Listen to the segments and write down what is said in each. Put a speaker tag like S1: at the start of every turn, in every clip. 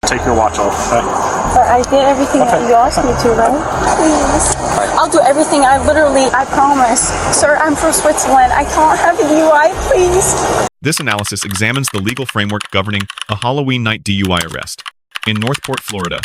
S1: take your watch off, okay?
S2: But I did everything that you asked me to, right? Please. I'll do everything. I promise. Sir, I'm from Switzerland. I can't have a DUI, please.
S3: This analysis examines the legal framework governing a Halloween night DUI arrest in Northport, Florida,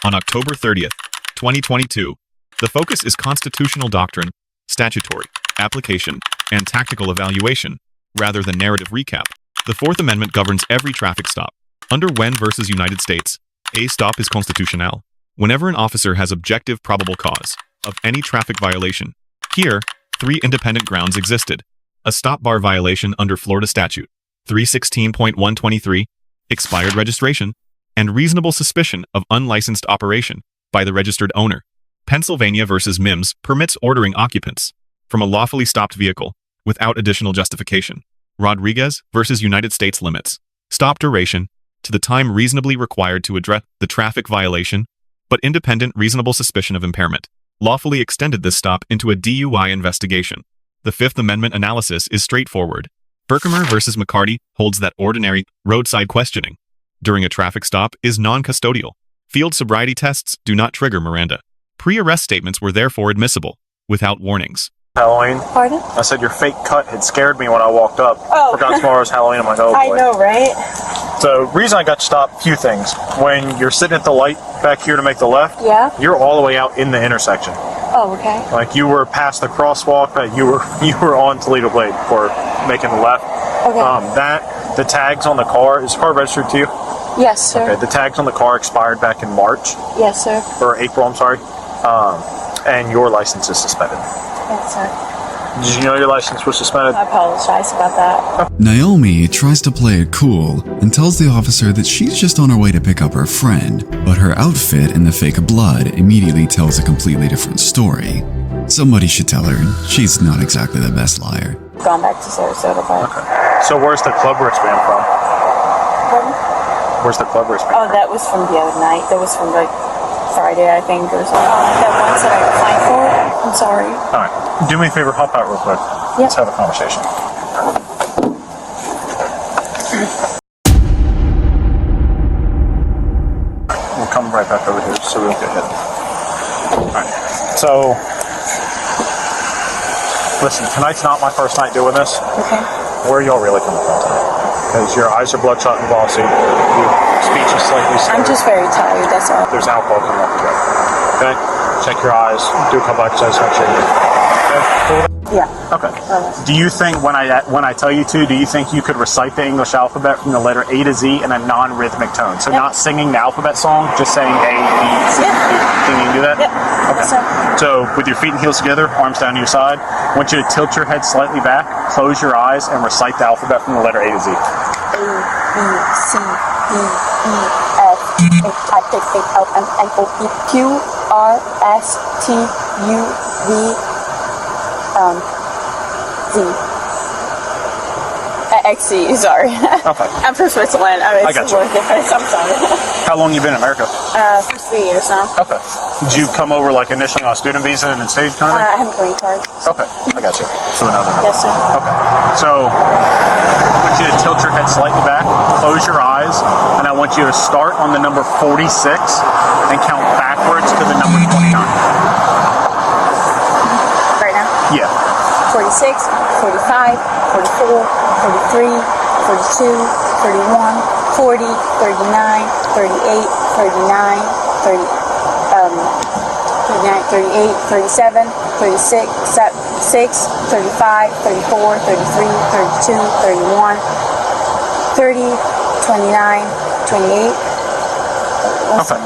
S3: on October 30th, 2022. The focus is constitutional doctrine, statutory application, and tactical evaluation, rather than narrative recap. The Fourth Amendment governs every traffic stop. Under Wen versus United States, a stop is constitutional whenever an officer has objective probable cause of any traffic violation. Here, three independent grounds existed. A stop bar violation under Florida Statute 316.123, expired registration, and reasonable suspicion of unlicensed operation by the registered owner. Pennsylvania versus Mims permits ordering occupants from a lawfully stopped vehicle without additional justification. Rodriguez versus United States limits stop duration to the time reasonably required to address the traffic violation, but independent reasonable suspicion of impairment lawfully extended this stop into a DUI investigation. The Fifth Amendment analysis is straightforward. Berkemer versus McCarty holds that ordinary roadside questioning during a traffic stop is non-custodial. Field sobriety tests do not trigger Miranda. Pre-arrest statements were therefore admissible without warnings.
S1: Halloween.
S2: Pardon?
S1: I said your fake cut had scared me when I walked up.
S2: Oh.
S1: Forgot tomorrow's Halloween. I'm like, oh boy.
S2: I know, right?
S1: So, reason I got stopped, few things. When you're sitting at the light back here to make the left,
S2: Yeah.
S1: you're all the way out in the intersection.
S2: Oh, okay.
S1: Like you were past the crosswalk, but you were on Toledo Blade for making the left.
S2: Okay.
S1: The tags on the car, is the car registered to you?
S2: Yes, sir.
S1: Okay, the tags on the car expired back in March,
S2: Yes, sir.
S1: or April, I'm sorry. And your license is suspended.
S2: Yes, sir.
S1: Did you know your license was suspended?
S2: I apologize about that.
S4: Naomi tries to play it cool and tells the officer that she's just on her way to pick up her friend, but her outfit and the fake blood immediately tells a completely different story. Somebody should tell her she's not exactly the best liar.
S2: Gone back to Sarasota, but...
S1: Okay. So where's the club wristband from?
S2: Pardon?
S1: Where's the club wristband
S2: Oh, that was from the other night. That was from, like, Friday, I think, or something. That ones that I applied for. I'm sorry.
S1: All right. Do me a favor, hop out real quick.
S2: Yep.
S1: Let's have a conversation. We'll come right back over here so we don't get hit. All right. So, listen, tonight's not my first night doing this.
S2: Okay.
S1: Where are y'all really coming from tonight? Because your eyes are bloodshot and glossy. Your speech is slightly slurred.
S2: I'm just very tired, that's all.
S1: There's alcohol coming off the gut. Okay? Check your eyes. Do a couple exercises. Make sure you okay? Cool.
S2: Yeah.
S1: Okay. Do you think when I tell you to, do you think you could recite the English alphabet from the letter A to Z in a non-rhythmic tone? So not singing the alphabet song, just saying A, B, C, D. Can you do that?
S2: Yeah.
S1: Okay. So with your feet and heels together, arms down to your side, I want you to tilt your head slightly back, close your eyes, and recite the alphabet from the letter A to Z.
S2: A, B, C, D, E, F, H, I, J, K, L, M, N, O, P, Q, R, S, T, U, V, Z. XC, sorry.
S1: Okay.
S2: I'm from Switzerland. I mean,
S1: I
S2: it's
S1: got
S2: a
S1: you.
S2: little different. I'm sorry.
S1: How long you been in America?
S2: For 3 years now.
S1: Okay. Did you come over like initially on a student visa and then stayed kind of?
S2: I have a green card.
S1: Okay, I got you. So another.
S2: Yes, sir.
S1: Okay. So I want you to tilt your head slightly back, close your eyes, and I want you to start on the number 46 and count backwards to the number 29.
S2: Right now?
S1: Yeah.
S2: 46, 45, 44, 43, 42, 31, 40, 39, 38, 39, 38, 37, 36, 35, 34, 33, 32, 31, 30, 29, 28.
S1: Okay.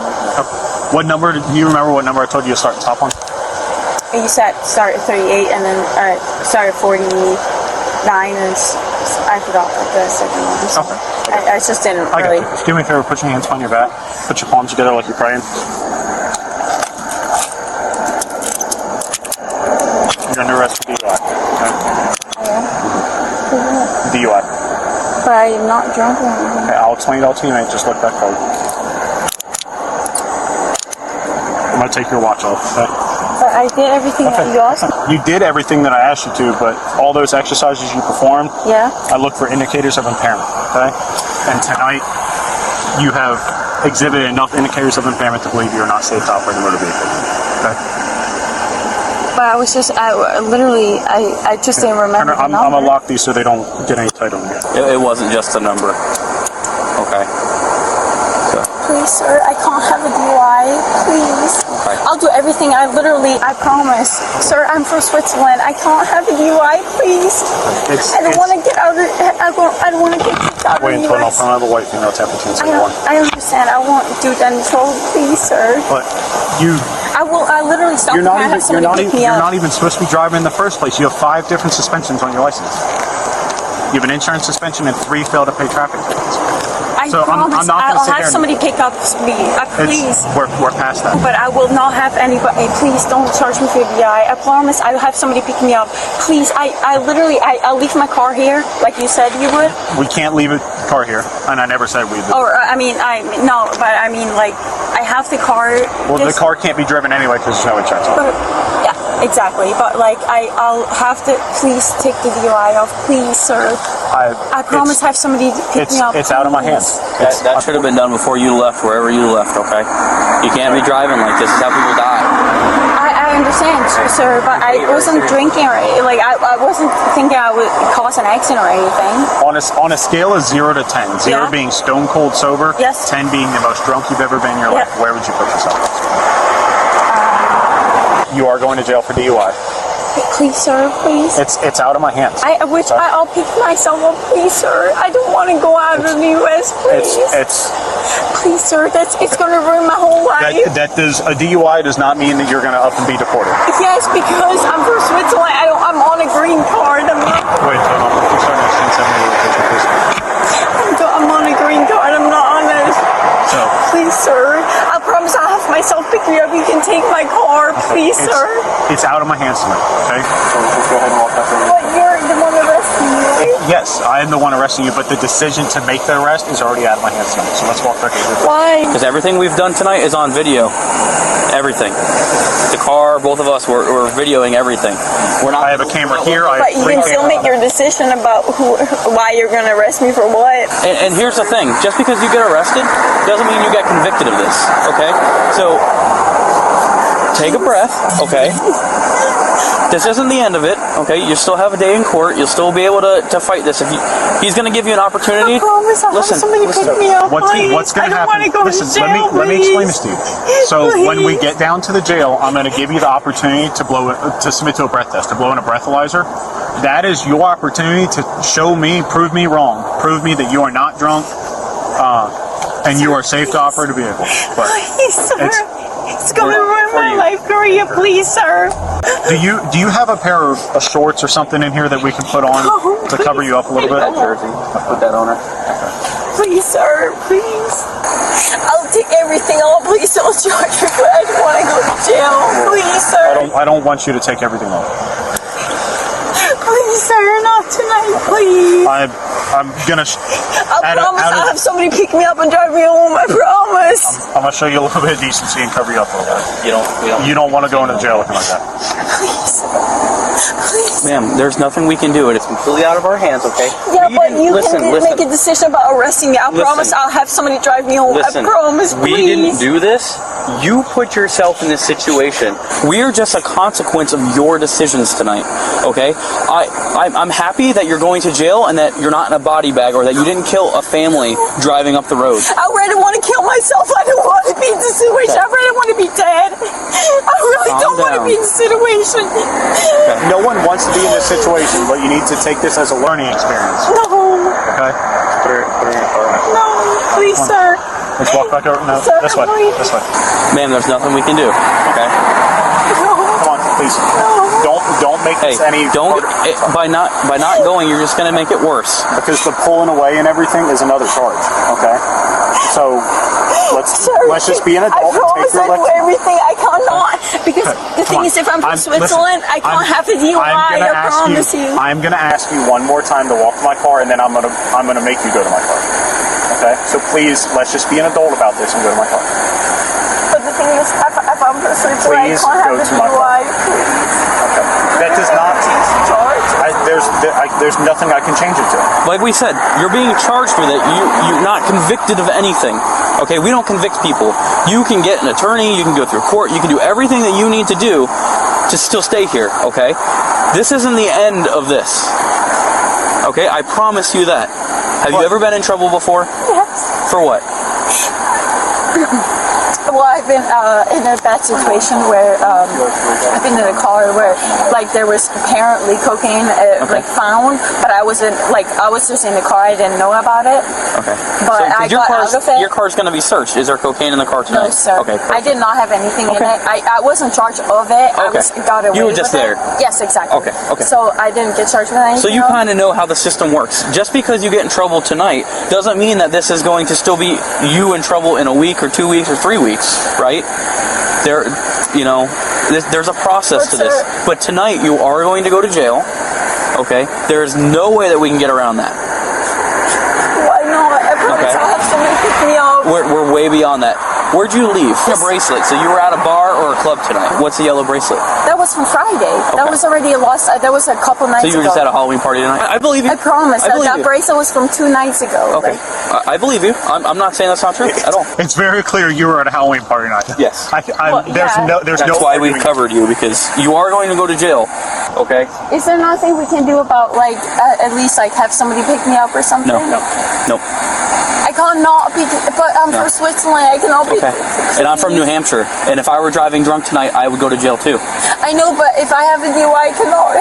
S1: What number, do you remember what number I told you to start and stop on?
S2: You said start at 38 and then start at 49 and I forgot what the second one. So
S1: Okay.
S2: I just didn't
S1: I got
S2: really.
S1: you. Just do me a favor, put your hands on your back, put your palms together like you're praying. You're under arrest for DUI. Okay? DUI.
S2: But I'm not drunk or anything.
S1: Okay, I'll explain it all to you, mate. Just look back forward. I'm gonna take your watch off. Okay?
S2: But I did everything that you asked me.
S1: You did everything that I asked you to, but all those exercises you performed,
S2: Yeah.
S1: I look for indicators of impairment. Okay? And tonight, you have exhibited enough indicators of impairment to believe you're not safe to operate a motor vehicle. Okay?
S2: But I was just, I just didn't remember.
S1: I'm gonna lock these so they don't get any tighter on you.
S5: It wasn't just a number. Okay.
S2: Please, sir, I can't have a DUI. Please.
S5: Okay.
S2: I'll do everything. I promise. Sir, I'm from Switzerland. I can't have a DUI. Please. I don't want to get out of. I don't want to get kicked out of the
S1: Wait until
S2: US.
S1: I have a white female temperature inside one.
S2: I understand. I won't do that until, please, sir.
S1: But you.
S2: I literally stopped.
S1: You're not even supposed to be driving in the first place. You have 5 different suspensions on your license. You have an insurance suspension and 3 fail to pay traffic tickets.
S2: I promise I'll have somebody pick up me. Please.
S1: We're past that.
S2: But I will not have anybody. Please don't charge me for DUI. I promise I'll have somebody pick me up. Please. I'll leave my car here, like you said you would.
S1: We can't leave a car here, and I never said we would.
S2: Or I have the car.
S1: Well, the car can't be driven anyway because there's no insurance on it.
S2: Yeah, exactly. But I'll have to please take the DUI off, please, sir. I promise have somebody pick me up.
S1: It's out of my hands.
S5: That should have been done before you left, wherever you left, okay? You can't be driving like this. This is how people die.
S2: I understand, sir, but I wasn't drinking or I wasn't thinking I would cause an accident or anything.
S1: On a scale of 0 to 10, 0 being stone cold sober,
S2: yes.
S1: 10 being the most drunk you've ever been in your life, where would you put yourself? You are going to jail for DUI.
S2: Please, sir, please.
S1: It's out of my hands.
S2: I'll pick myself up, please, sir. I don't want to go out of the U.S., please. Please, sir, it's going to ruin my whole life.
S1: A DUI does not mean that you're going to up and be deported.
S2: Yes, because I'm from Switzerland. I'm on a green card.
S1: Wait, hold on. You're starting to send me a picture, please.
S2: I'm on a green card. I'm not on a...
S1: So,
S2: please, sir. I promise I'll have myself pick me up. You can take my car, please, sir.
S1: It's out of my hands tonight, okay? So just go ahead and walk back over.
S2: But you're the one arresting me.
S1: Yes, I am the one arresting you, but the decision to make the arrest is already out of my hands tonight. So let's walk back over.
S2: Why?
S5: Because everything we've done tonight is on video. Everything. The car, both of us, we're videoing everything.
S1: I have a camera here.
S2: But you can still make your decision about why you're going to arrest me for what.
S5: And here's the thing. Just because you get arrested doesn't mean you get convicted of this, okay? So, take a breath, okay? This isn't the end of it, okay? You still have a day in court. You'll still be able to fight this. He's going to give you an opportunity.
S2: I promise I'll have somebody pick me up.
S1: What's going to happen? Listen, let me explain this to you. So when we get down to the jail, I'm going to give you the opportunity to submit to a breath test, to blow in a breathalyzer. That is your opportunity to prove me wrong, prove me that you are not drunk, and you are safe to operate a vehicle. But
S2: please, sir. It's going to ruin my life career, please, sir.
S1: Do you have a pair of shorts or something in here that we can put on to cover you up a little bit?
S5: That jersey. I'll put that on her.
S2: Please, sir, please. I'll take everything off. Please don't charge me, but I don't want to go to jail. Please, sir.
S1: I don't want you to take everything off.
S2: Please, sir, not tonight, please.
S1: I'm gonna.
S2: I promise I'll have somebody pick me up and drive me home. I promise.
S1: I'm gonna show you a little bit of decency and cover you up a little bit. You don't want to go into jail looking like that.
S2: Please. Please.
S5: Ma'am, there's nothing we can do. It is completely out of our hands, okay?
S2: Yeah, but you can make a decision about arresting me. I promise I'll have somebody drive me home. I promise, please.
S5: We didn't do this. You put yourself in this situation. We are just a consequence of your decisions tonight, okay? I'm happy that you're going to jail and that you're not in a body bag or that you didn't kill a family driving up the road.
S2: I really want to kill myself. I don't want to be in this situation. I really want to be dead. I really don't want to be in this situation.
S1: Okay. No one wants to be in this situation, but you need to take this as a learning experience.
S2: No.
S1: Okay? Put her in the car.
S2: No, please, sir.
S1: Let's walk back over. No,
S2: sir,
S1: this way.
S2: please.
S1: This way.
S5: Ma'am, there's nothing we can do, okay?
S1: Come on, please. Don't make this any.
S5: By not going, you're just gonna make it worse.
S1: Because the pulling away and everything is another charge. Okay. So let's just be an adult.
S2: I promise I'll do everything. I cannot because the thing is, if I'm from Switzerland, I can't have the DUI. I promise you.
S1: I'm gonna ask you one more time to walk to my car, and then I'm gonna make you go to my car. Okay. So please, let's just be an adult about this and go to my car.
S2: But the thing is, if I'm from Switzerland, I can't have the DUI.
S1: Okay. That does not. There's nothing I can change it to.
S5: Like we said, you're being charged with it. You're not convicted of anything. Okay, we don't convict people. You can get an attorney, you can go through court, you can do everything that you need to do to still stay here, okay? This isn't the end of this. Okay, I promise you that. Have you ever been in trouble before?
S2: Yes.
S5: For what?
S2: Well, I've been in a bad situation where I've been in a car where like there was apparently cocaine like found, but I was just in the car. I didn't know about it.
S5: Okay.
S2: But I got out of it.
S5: Your car's going to be searched. Is there cocaine in the car tonight?
S2: No, sir.
S5: Okay.
S2: I did not have anything in it. I wasn't charged of it.
S5: Okay.
S2: Got away
S5: You were just
S2: with
S5: there.
S2: It. Yes, exactly.
S5: Okay. Okay.
S2: So I didn't get charged with anything.
S5: So you kind of know how the system works. Just because you get in trouble tonight doesn't mean that this is going to still be you in trouble in a week or 2 weeks or 3 weeks, right? There's a process to this. But tonight you are going to go to jail. Okay? There's no way that we can get around that.
S2: Why not? I promise
S5: Okay.
S2: I'll have somebody pick me up.
S5: We're way beyond that. Where'd you leave? A bracelet. So you were at a bar or a club tonight. What's the yellow bracelet?
S2: That was from Friday. That was already a lost. That was a couple nights
S5: So
S2: ago.
S5: you were just at a Halloween party tonight? I believe you.
S2: I promise.
S5: I believe
S2: That
S5: you.
S2: bracelet was from 2 nights ago.
S5: Okay. I believe you. I'm not saying that's not true at all.
S1: It's very clear you were at a Halloween party night.
S5: Yes.
S1: There's
S5: That's
S1: no
S5: why we've
S1: arguing.
S5: covered you, because you are going to go to jail. Okay?
S2: Is there nothing we can do about like at least like have somebody pick me up or something?
S5: No.
S2: I cannot be. But I'm from Switzerland. I cannot be.
S5: Okay. And I'm from New Hampshire. And if I were driving drunk tonight, I would go to jail too.
S2: I know, but if I have a DUI, I cannot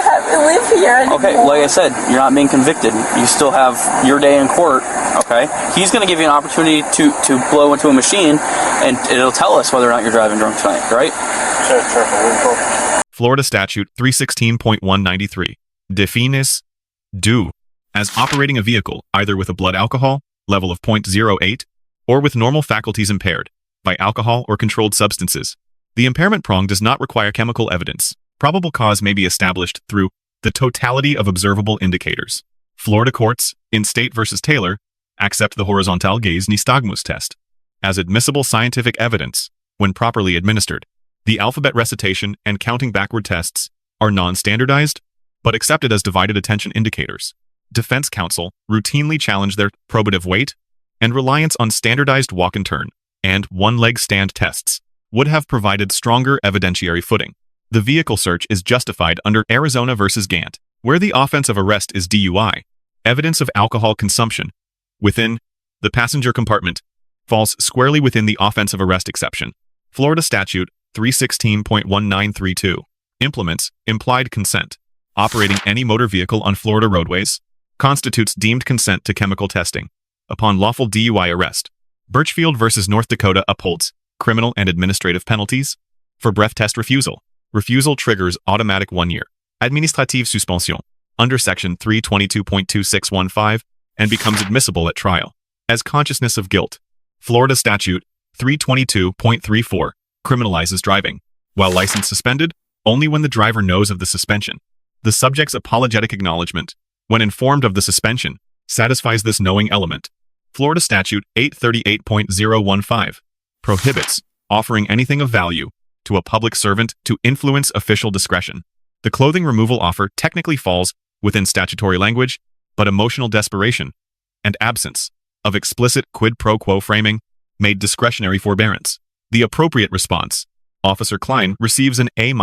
S2: live here anymore.
S5: Okay, like I said, you're not being convicted. You still have your day in court. Okay? He's going to give you an opportunity to blow into a machine, and it'll tell us whether or not you're driving drunk tonight, right?
S3: Florida Statute 316.193 defines DUI as operating a vehicle either with a blood alcohol level of 0.08 or with normal faculties impaired by alcohol or controlled substances. The impairment prong does not require chemical evidence. Probable cause may be established through the totality of observable indicators. Florida courts, in State v. Taylor, accept the horizontal gaze nystagmus test as admissible scientific evidence when properly administered. The alphabet recitation and counting backward tests are non-standardized, but accepted as divided attention indicators. Defense counsel routinely challenge their probative weight and reliance on standardized walk and turn and one-leg stand tests would have provided stronger evidentiary footing. The vehicle search is justified under Arizona v. Gant, where the offense of arrest is DUI. Evidence of alcohol consumption within the passenger compartment falls squarely within the offense of arrest exception. Florida Statute 316.1932 implements implied consent. Operating any motor vehicle on Florida roadways constitutes deemed consent to chemical testing upon lawful DUI arrest. Birchfield v. North Dakota upholds criminal and administrative penalties for breath test refusal. Refusal triggers automatic 1-year administrative suspension under Section 322.2615 and becomes admissible at trial as consciousness of guilt. Florida Statute 322.34 criminalizes driving while license suspended only when the driver knows of the suspension. The subject's apologetic acknowledgement, when informed of the suspension, satisfies this knowing element. Florida Statute 838.015 prohibits offering anything of value to a public servant to influence official discretion. The clothing removal offer technically falls within statutory language, but emotional desperation and absence of explicit quid pro quo framing made discretionary forbearance. The appropriate response, Officer Klein receives an A-.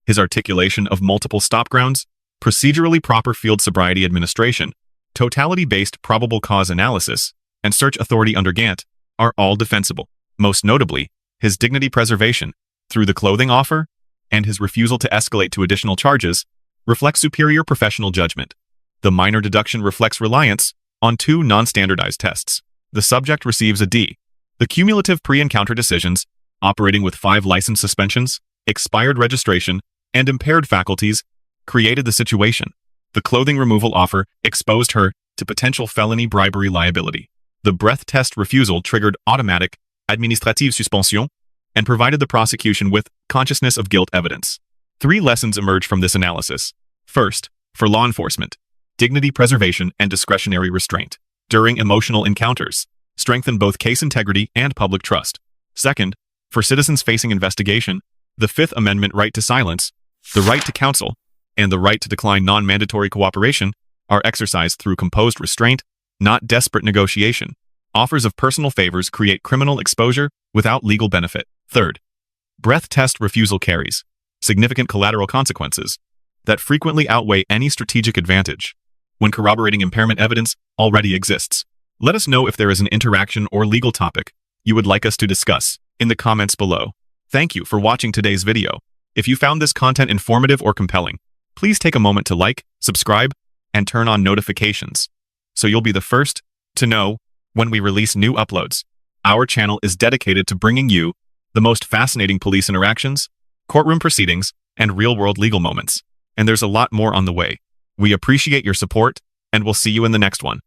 S3: His articulation of multiple stop grounds, procedurally proper field sobriety administration, totality-based probable cause analysis, and search authority under Gant are all defensible. Most notably, his dignity preservation through the clothing offer and his refusal to escalate to additional charges reflect superior professional judgment. The minor deduction reflects reliance on 2 non-standardized tests. The subject receives a D. The cumulative pre-encounter decisions, operating with 5 license suspensions, expired registration, and impaired faculties, created the situation. The clothing removal offer exposed her to potential felony bribery liability. The breath test refusal triggered automatic administrative suspension and provided the prosecution with consciousness of guilt evidence. 3 lessons emerge from this analysis. First, for law enforcement, dignity preservation and discretionary restraint during emotional encounters strengthen both case integrity and public trust. Second, for citizens facing investigation, the Fifth Amendment right to silence, the right to counsel, and the right to decline non-mandatory cooperation are exercised through composed restraint, not desperate negotiation. Offers of personal favors create criminal exposure without legal benefit. Third, breath test refusal carries significant collateral consequences that frequently outweigh any strategic advantage when corroborating impairment evidence already exists. Let us know if there is an interaction or legal topic you would like us to discuss in the comments below. Thank you for watching today's video. If you found this content informative or compelling, please take a moment to like, subscribe, and turn on notifications so you'll be the first to know when we release new uploads. Our channel is dedicated to bringing you the most fascinating police interactions, courtroom proceedings, and real-world legal moments. And there's a lot more on the way. We appreciate your support, and we'll see you in the next one.